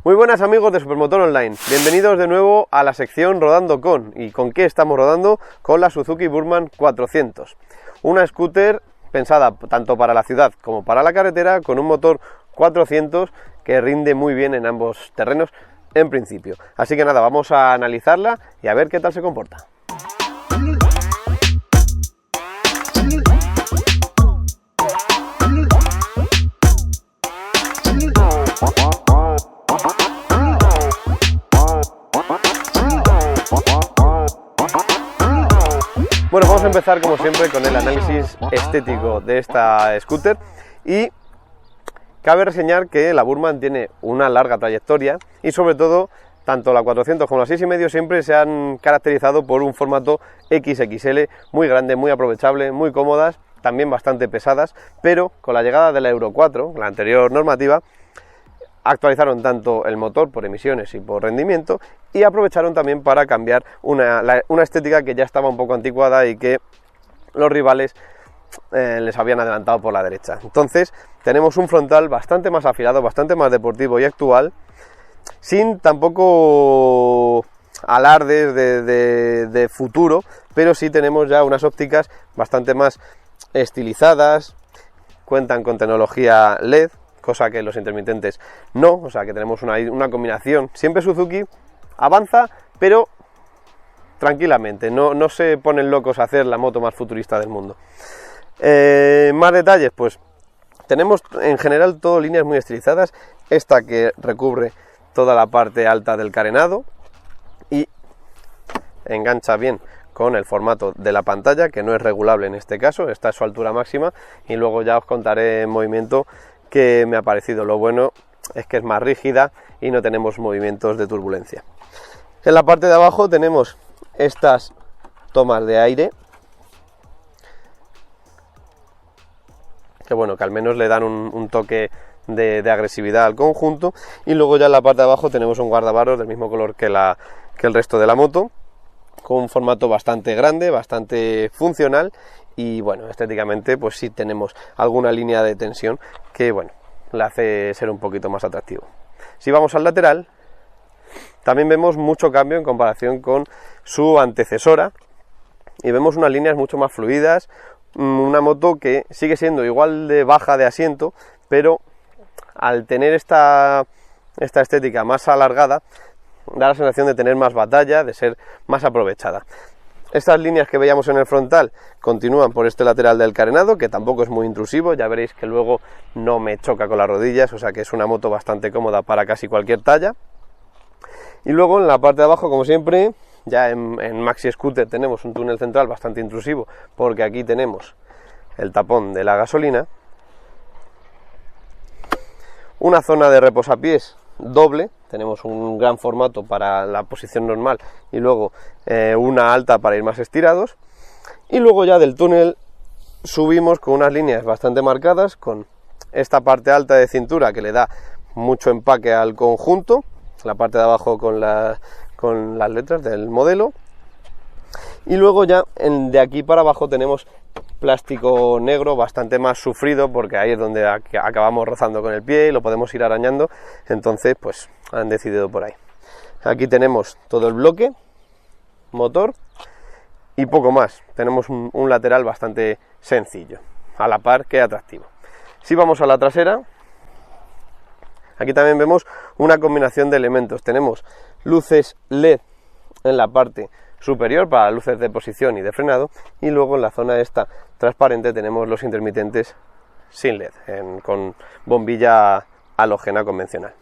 Muy buenas amigos de Supermotor Online, bienvenidos de nuevo a la sección Rodando Con. ¿Y con qué estamos rodando? Con la Suzuki Burman 400, una scooter pensada tanto para la ciudad como para la carretera, con un motor 400 que rinde muy bien en ambos terrenos en principio. Así que nada, vamos a analizarla y a ver qué tal se comporta. Bueno, vamos a empezar como siempre con el análisis estético de esta scooter y cabe reseñar que la Burman tiene una larga trayectoria y sobre todo tanto la 400 como la 6,5 siempre se han caracterizado por un formato XXL muy grande, muy aprovechable, muy cómodas, también bastante pesadas, pero con la llegada de la Euro 4, la anterior normativa, actualizaron tanto el motor por emisiones y por rendimiento y aprovecharon también para cambiar una estética que ya estaba un poco anticuada y que los rivales les habían adelantado por la derecha. Entonces tenemos un frontal bastante más afilado, bastante más deportivo y actual, sin tampoco alardes de futuro, pero sí tenemos ya unas ópticas bastante más estilizadas, cuentan con tecnología LED, cosa que los intermitentes no, o sea que tenemos una combinación. Siempre Suzuki avanza, pero tranquilamente, no se ponen locos a hacer la moto más futurista del mundo. Más detalles, pues tenemos en general todo líneas muy estilizadas, esta que recubre toda la parte alta del carenado y engancha bien con el formato de la pantalla, que no es regulable en este caso, esta es su altura máxima y luego ya os contaré en movimiento que me ha parecido. Lo bueno es que es más rígida y no tenemos movimientos de turbulencia. En la parte de abajo tenemos estas tomas de aire que bueno, que al menos le dan un toque de agresividad al conjunto, y luego ya en la parte de abajo tenemos un guardabarros del mismo color que el resto de la moto, con un formato bastante grande, bastante funcional. Y bueno, estéticamente pues sí tenemos alguna línea de tensión que bueno, le hace ser un poquito más atractivo. Si vamos al lateral, también vemos mucho cambio en comparación con su antecesora y vemos unas líneas mucho más fluidas, una moto que sigue siendo igual de baja de asiento, pero al tener esta estética más alargada, da la sensación de tener más batalla, de ser más aprovechada. Estas líneas que veíamos en el frontal continúan por este lateral del carenado, que tampoco es muy intrusivo, ya veréis que luego no me choca con las rodillas, o sea que es una moto bastante cómoda para casi cualquier talla. Y luego en la parte de abajo, como siempre, ya en Maxi Scooter tenemos un túnel central bastante intrusivo, porque aquí tenemos el tapón de la gasolina, una zona de reposapiés doble, tenemos un gran formato para la posición normal y luego una alta para ir más estirados, y luego ya del túnel subimos con unas líneas bastante marcadas, con esta parte alta de cintura que le da mucho empaque al conjunto, la parte de abajo con las letras del modelo, y luego ya de aquí para abajo tenemos plástico negro bastante más sufrido, porque ahí es donde acabamos rozando con el pie y lo podemos ir arañando, entonces pues han decidido por ahí. Aquí tenemos todo el bloque, motor y poco más. Tenemos un lateral bastante sencillo, a la par que atractivo. Si vamos a la trasera, aquí también vemos una combinación de elementos. Tenemos luces LED en la parte superior para luces de posición y de frenado, y luego en la zona esta transparente tenemos los intermitentes sin LED, con bombilla halógena convencional.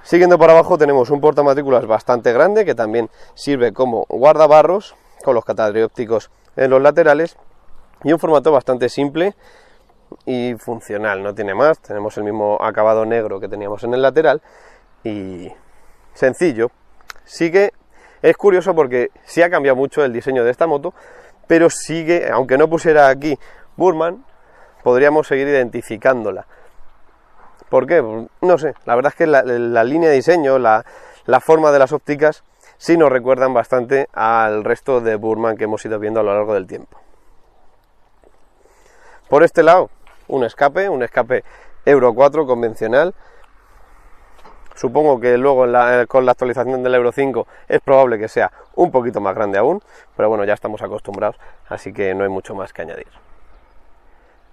Siguiendo por abajo tenemos un portamatrículas bastante grande que también sirve como guardabarros, con los catadiópticos en los laterales, y un formato bastante simple y funcional, no tiene más. Tenemos el mismo acabado negro que teníamos en el lateral y sencillo. Es curioso porque sí ha cambiado mucho el diseño de esta moto, pero sigue, aunque no pusiera aquí Burman, podríamos seguir identificándola. ¿Por qué? No sé, la verdad es que la línea de diseño, la forma de las ópticas sí nos recuerdan bastante al resto de Burman que hemos ido viendo a lo largo del tiempo. Por este lado, un escape Euro 4 convencional, Supongo que luego con la actualización del Euro 5 es probable que sea un poquito más grande aún, pero bueno, ya estamos acostumbrados, así que no hay mucho más que añadir.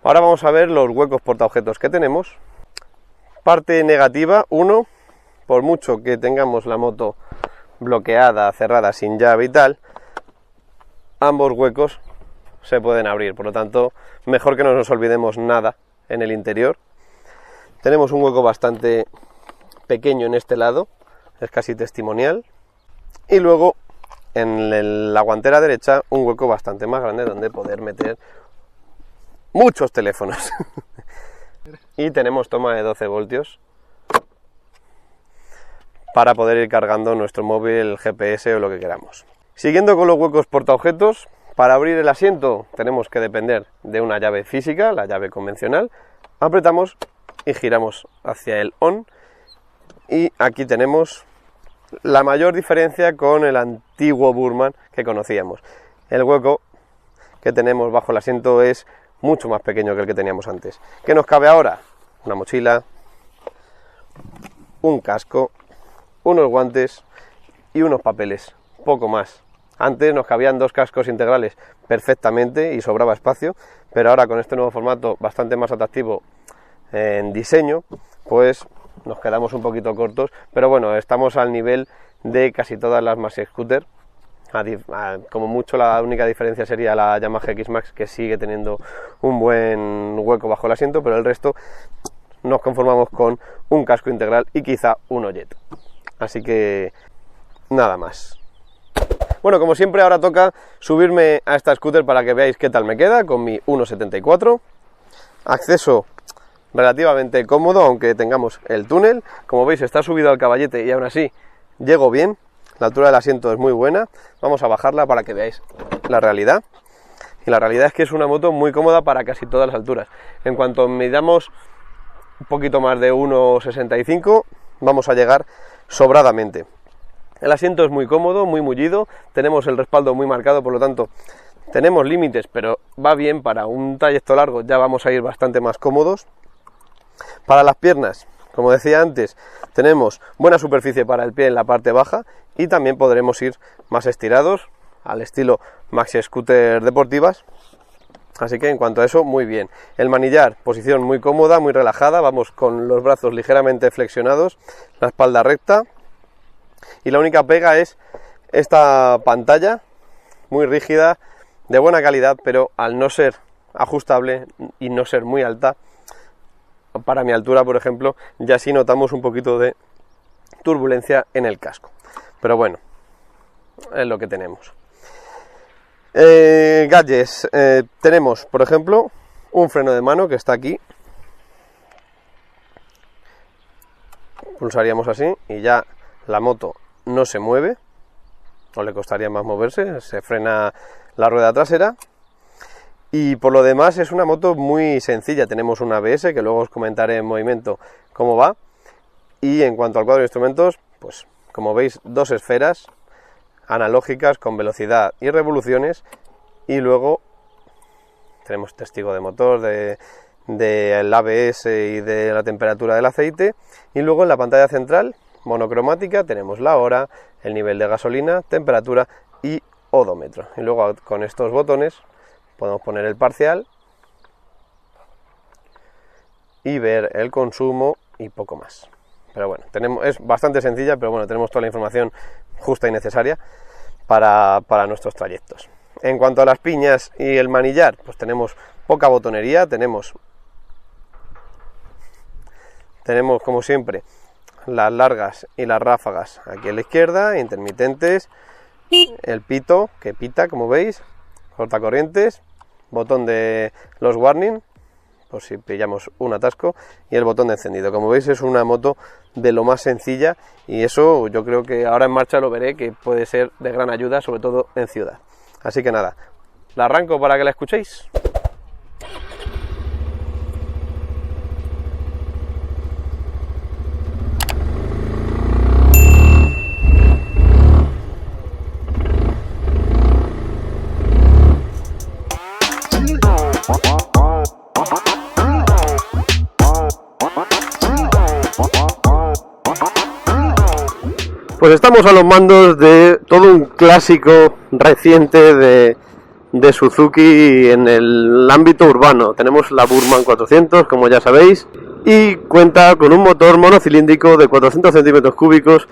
Ahora vamos a ver los huecos portaobjetos que tenemos. Parte negativa, 1, por mucho que tengamos la moto bloqueada, cerrada, sin llave y tal, ambos huecos se pueden abrir, por lo tanto, mejor que no nos olvidemos nada en el interior. Tenemos un hueco bastante pequeño en este lado, es casi testimonial, y luego en la guantera derecha un hueco bastante más grande donde poder meter muchos teléfonos. Y tenemos toma de 12 voltios para poder ir cargando nuestro móvil, el GPS o lo que queramos. Siguiendo con los huecos portaobjetos, para abrir el asiento tenemos que depender de una llave física, la llave convencional. Apretamos y giramos hacia el on, y aquí tenemos la mayor diferencia con el antiguo Burman que conocíamos. El hueco que tenemos bajo el asiento es mucho más pequeño que el que teníamos antes. ¿Qué nos cabe ahora? Una mochila, un casco, unos guantes y unos papeles, poco más. Antes nos cabían 2 cascos integrales perfectamente y sobraba espacio, pero ahora con este nuevo formato bastante más atractivo en diseño, pues nos quedamos un poquito cortos, pero bueno, estamos al nivel de casi todas las Maxi Scooter. Como mucho la única diferencia sería la Yamaha X-Max, que sigue teniendo un buen hueco bajo el asiento, pero el resto nos conformamos con un casco integral y quizá un Ollet. Así que nada más. Bueno, como siempre ahora toca subirme a esta scooter para que veáis qué tal me queda con mi 1.74. Acceso relativamente cómodo, aunque tengamos el túnel. Como veis, está subido al caballete y aún así llego bien. La altura del asiento es muy buena. Vamos a bajarla para que veáis la realidad. Y la realidad es que es una moto muy cómoda para casi todas las alturas. En cuanto midamos un poquito más de 1.65, vamos a llegar sobradamente. El asiento es muy cómodo, muy mullido. Tenemos el respaldo muy marcado, por lo tanto tenemos límites, pero va bien para un trayecto largo. Ya vamos a ir bastante más cómodos. Para las piernas, como decía antes, tenemos buena superficie para el pie en la parte baja y también podremos ir más estirados al estilo Maxi Scooter deportivas. Así que en cuanto a eso, muy bien. El manillar, posición muy cómoda, muy relajada. Vamos con los brazos ligeramente flexionados, la espalda recta. Y la única pega es esta pantalla muy rígida, de buena calidad, pero al no ser ajustable y no ser muy alta, para mi altura, por ejemplo, ya sí notamos un poquito de turbulencia en el casco. Pero bueno, es lo que tenemos. Gadgets, tenemos, por ejemplo, un freno de mano que está aquí. Pulsaríamos así y ya la moto no se mueve, o le costaría más moverse, se frena la rueda trasera. Y por lo demás es una moto muy sencilla. Tenemos un ABS que luego os comentaré en movimiento cómo va. Y en cuanto al cuadro de instrumentos, pues como veis, 2 esferas analógicas con velocidad y revoluciones. Y luego tenemos testigo de motor, del ABS y de la temperatura del aceite. Y luego en la pantalla central monocromática tenemos la hora, el nivel de gasolina, temperatura y odómetro. Y luego con estos botones podemos poner el parcial y ver el consumo y poco más. Pero bueno, es bastante sencilla, pero bueno, tenemos toda la información justa y necesaria para nuestros trayectos. En cuanto a las piñas y el manillar, pues tenemos poca botonería, tenemos como siempre las largas y las ráfagas aquí a la izquierda, intermitentes, el pito que pita, como veis, cortacorrientes, botón de los warning por si pillamos un atasco y el botón de encendido. Como veis, es una moto de lo más sencilla y eso yo creo que ahora en marcha lo veré, que puede ser de gran ayuda, sobre todo en ciudad. Así que nada, la arranco para que la escuchéis. Pues estamos a los mandos de todo un clásico reciente de Suzuki en el ámbito urbano. Tenemos la Burman 400, como ya sabéis, y cuenta con un motor monocilíndrico de 400 centímetros cúbicos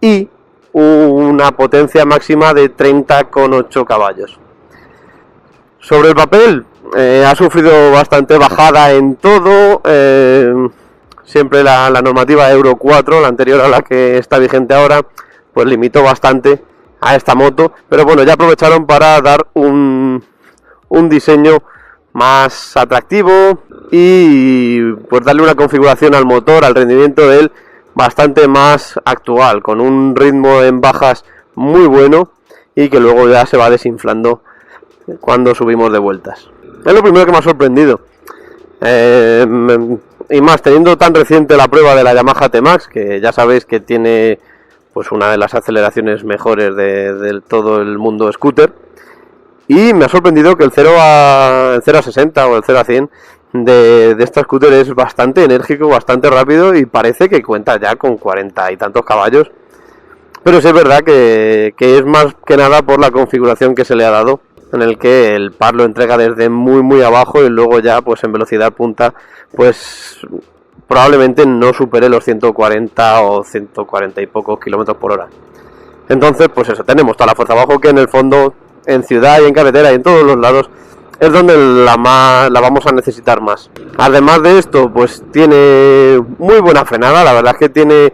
y una potencia máxima de 30,8 caballos. Sobre el papel, ha sufrido bastante bajada en todo. Siempre la normativa Euro 4, la anterior a la que está vigente ahora, pues limitó bastante a esta moto, pero bueno, ya aprovecharon para dar un diseño más atractivo y pues darle una configuración al motor, al rendimiento de él, bastante más actual, con un ritmo en bajas muy bueno y que luego ya se va desinflando cuando subimos de vueltas. Es lo primero que me ha sorprendido. Y más, teniendo tan reciente la prueba de la Yamaha T-Max, que ya sabéis que tiene pues una de las aceleraciones mejores de todo el mundo scooter, y me ha sorprendido que el 0 a 60 o el 0 a 100 de esta scooter es bastante enérgico, bastante rápido, y parece que cuenta ya con 40 y tantos caballos, pero sí es verdad que es más que nada por la configuración que se le ha dado, en el que el par lo entrega desde muy abajo y luego ya pues en velocidad punta pues probablemente no supere los 140 o 140 y pocos kilómetros por hora. Entonces pues eso, tenemos toda la fuerza abajo, que en el fondo en ciudad y en carretera y en todos los lados es donde la vamos a necesitar más. Además de esto, pues tiene muy buena frenada. La verdad es que tiene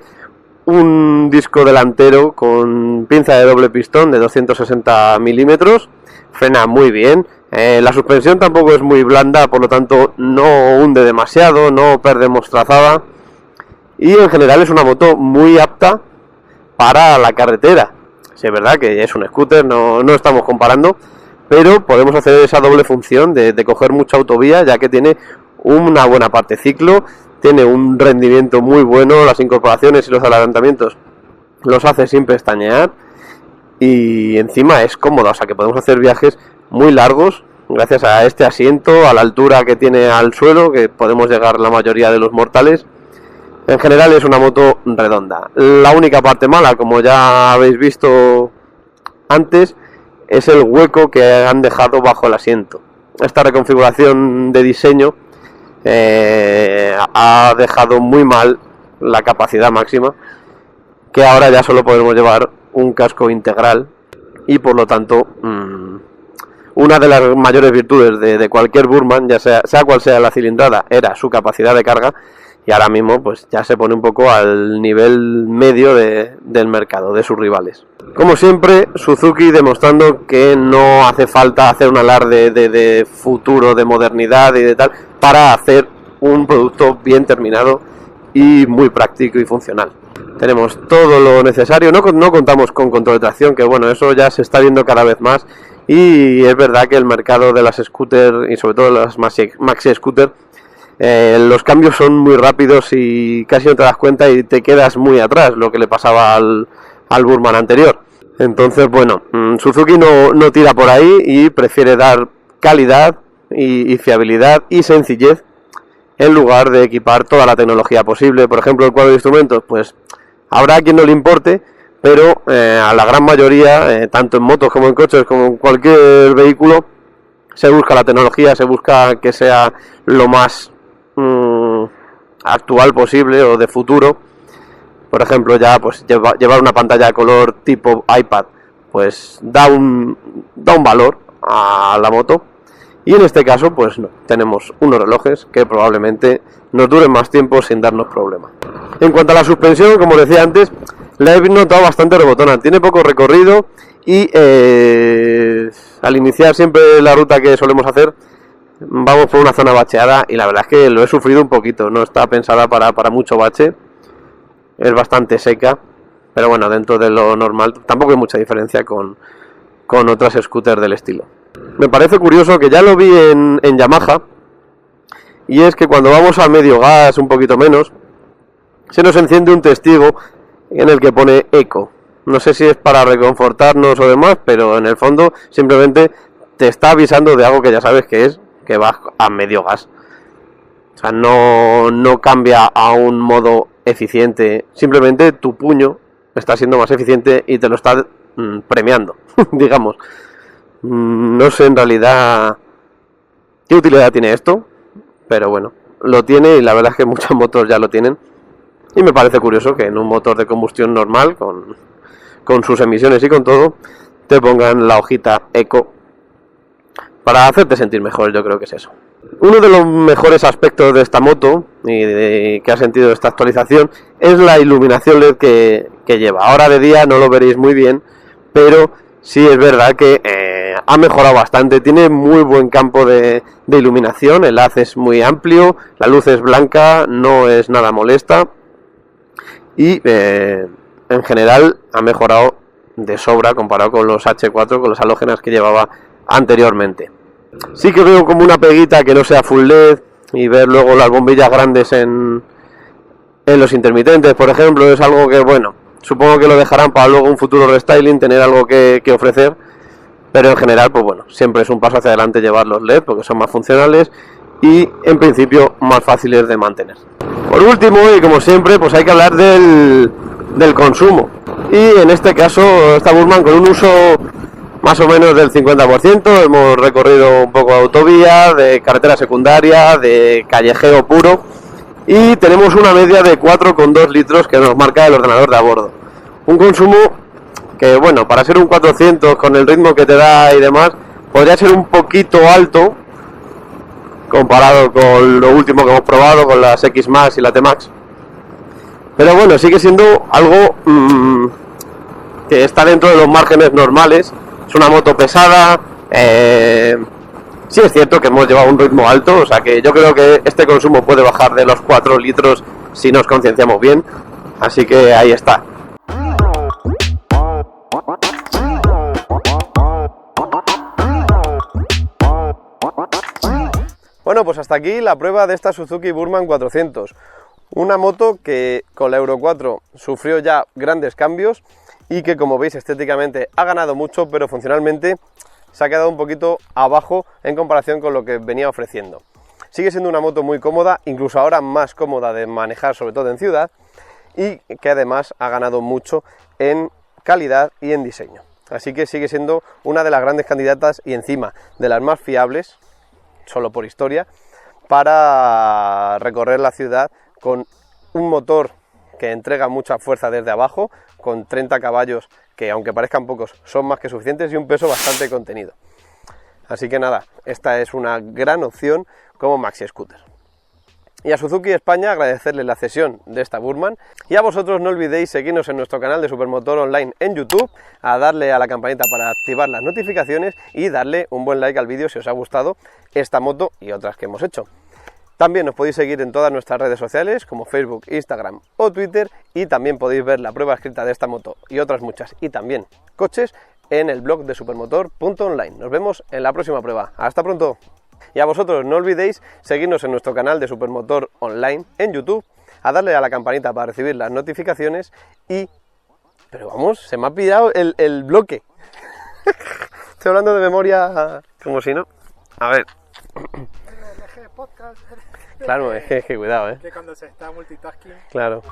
un disco delantero con pinza de doble pistón de 260 milímetros, frena muy bien. La suspensión tampoco es muy blanda, por lo tanto no hunde demasiado, no perdemos trazada, y en general es una moto muy apta para la carretera. Sí, es verdad que es un scooter, no estamos comparando, pero podemos hacer esa doble función de coger mucha autovía, ya que tiene una buena parte ciclo, tiene un rendimiento muy bueno, las incorporaciones y los adelantamientos los hace sin pestañear, y encima es cómoda, o sea que podemos hacer viajes muy largos gracias a este asiento, a la altura que tiene al suelo, que podemos llegar la mayoría de los mortales. En general es una moto redonda. La única parte mala, como ya habéis visto antes, es el hueco que han dejado bajo el asiento. Esta reconfiguración de diseño ha dejado muy mal la capacidad máxima, que ahora ya solo podemos llevar un casco integral, y por lo tanto una de las mayores virtudes de cualquier Burman, ya sea cual sea la cilindrada, era su capacidad de carga, y ahora mismo pues ya se pone un poco al nivel medio del mercado, de sus rivales. Como siempre, Suzuki demostrando que no hace falta hacer un alarde de futuro, de modernidad y de tal, para hacer un producto bien terminado y muy práctico y funcional. Tenemos todo lo necesario, no contamos con control de tracción, que bueno, eso ya se está viendo cada vez más, y es verdad que el mercado de las scooter y sobre todo las maxi scooter, los cambios son muy rápidos y casi no te das cuenta y te quedas muy atrás, lo que le pasaba al Burman anterior. Entonces bueno, Suzuki no tira por ahí y prefiere dar calidad y fiabilidad y sencillez, en lugar de equipar toda la tecnología posible. Por ejemplo, el cuadro de instrumentos, pues habrá quien no le importe, pero a la gran mayoría, tanto en motos como en coches, como en cualquier vehículo, se busca la tecnología, se busca que sea lo más actual posible o de futuro. Por ejemplo, ya pues llevar una pantalla de color tipo iPad, pues da un valor a la moto. Y en este caso, pues no, tenemos unos relojes que probablemente nos duren más tiempo sin darnos problemas. En cuanto a la suspensión, como decía antes, la he notado bastante rebotona, tiene poco recorrido y al iniciar siempre la ruta que solemos hacer, vamos por una zona bacheada y la verdad es que lo he sufrido un poquito, no está pensada para mucho bache, es bastante seca, pero bueno, dentro de lo normal tampoco hay mucha diferencia con otras scooters del estilo. Me parece curioso que ya lo vi en Yamaha, y es que cuando vamos a medio gas, un poquito menos, se nos enciende un testigo en el que pone eco. No sé si es para reconfortarnos o demás, pero en el fondo simplemente te está avisando de algo que ya sabes que es, que vas a medio gas. O sea, no cambia a un modo eficiente, simplemente tu puño está siendo más eficiente y te lo está premiando, digamos. No sé en realidad qué utilidad tiene esto, pero bueno, lo tiene y la verdad es que muchas motos ya lo tienen. Y me parece curioso que en un motor de combustión normal, con sus emisiones y con todo, te pongan la hojita Eco para hacerte sentir mejor. Yo creo que es eso. Uno de los mejores aspectos de esta moto y que ha sentido esta actualización es la iluminación LED que lleva. Ahora de día no lo veréis muy bien, pero sí es verdad que ha mejorado bastante. Tiene muy buen campo de iluminación, el haz es muy amplio, la luz es blanca, no es nada molesta y en general ha mejorado de sobra comparado con los H4, con los halógenas que llevaba anteriormente. Sí que veo como una peguita que no sea full LED y ver luego las bombillas grandes en los intermitentes, por ejemplo, es algo que, bueno, supongo que lo dejarán para luego un futuro restyling, tener algo que ofrecer, pero en general, pues bueno, siempre es un paso hacia adelante llevar los LED porque son más funcionales y en principio más fáciles de mantener. Por último, y como siempre, pues hay que hablar del consumo, y en este caso esta Burman con un uso más o menos del 50%, hemos recorrido un poco de autovía, de carretera secundaria, de callejeo puro, y tenemos una media de 4,2 litros que nos marca el ordenador de a bordo. Un consumo que, bueno, para ser un 400 con el ritmo que te da y demás, podría ser un poquito alto comparado con lo último que hemos probado, con las X Max y la T Max. Pero bueno, sigue siendo algo que está dentro de los márgenes normales. Es una moto pesada, sí es cierto que hemos llevado un ritmo alto, o sea que yo creo que este consumo puede bajar de los 4 litros si nos concienciamos bien, así que ahí está. Bueno, pues hasta aquí la prueba de esta Suzuki Burman 400, una moto que con la Euro 4 sufrió ya grandes cambios y que, como veis, estéticamente ha ganado mucho, pero funcionalmente se ha quedado un poquito abajo en comparación con lo que venía ofreciendo. Sigue siendo una moto muy cómoda, incluso ahora más cómoda de manejar, sobre todo en ciudad, y que además ha ganado mucho en calidad y en diseño. Así que sigue siendo una de las grandes candidatas y encima de las más fiables, solo por historia, para recorrer la ciudad con un motor que entrega mucha fuerza desde abajo, con 30 caballos que, aunque parezcan pocos, son más que suficientes, y un peso bastante contenido. Así que nada, esta es una gran opción como maxi scooter. Y a Suzuki España agradecerles la cesión de esta Burman, y a vosotros no olvidéis seguirnos en nuestro canal de Supermotor Online en YouTube, a darle a la campanita para activar las notificaciones y darle un buen like al vídeo si os ha gustado esta moto y otras que hemos hecho. También nos podéis seguir en todas nuestras redes sociales como Facebook, Instagram o Twitter, y también podéis ver la prueba escrita de esta moto y otras muchas, y también coches, en el blog de supermotor.online. Nos vemos en la próxima prueba. ¡Hasta pronto! Y a vosotros no olvidéis seguirnos en nuestro canal de Supermotor Online en YouTube, a darle a la campanita para recibir las notificaciones y... Pero vamos, se me ha pillado el bloque. Estoy hablando de memoria como si no... A ver... Claro, es que cuidado, ¿eh? Que cuando se está multitasking... Claro.